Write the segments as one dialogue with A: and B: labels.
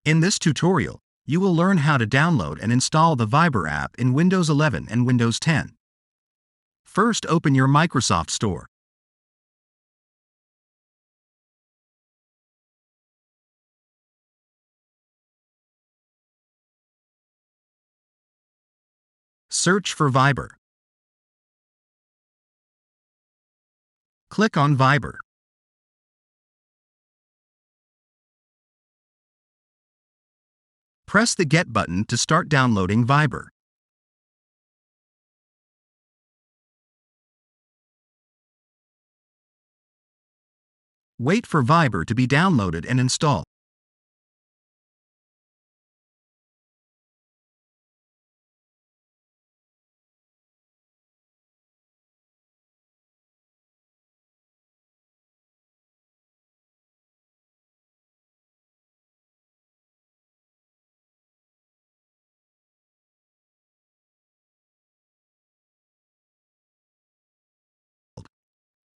A: In this tutorial, you will learn how to download and install the Viber app in Windows 11 and Windows 10. First, open your Microsoft Store. Search for Viber. Click on Viber. Press the Get button to start downloading Viber. Wait for Viber to be downloaded and installed.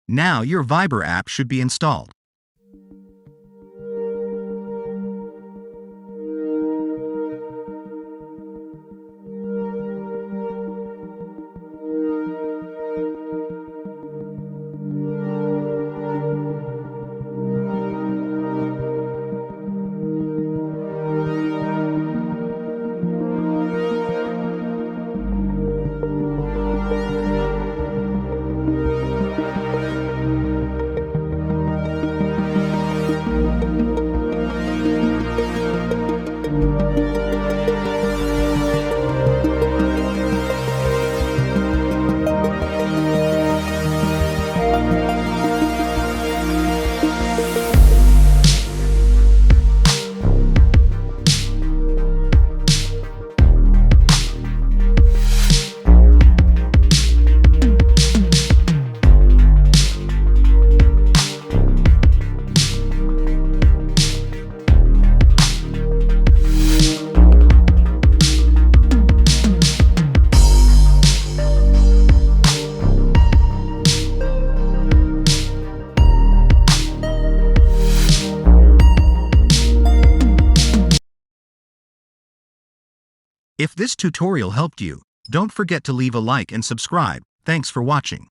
A: Now your Viber app should be installed. If this tutorial helped you, don't forget to leave a like and subscribe. Thanks for watching.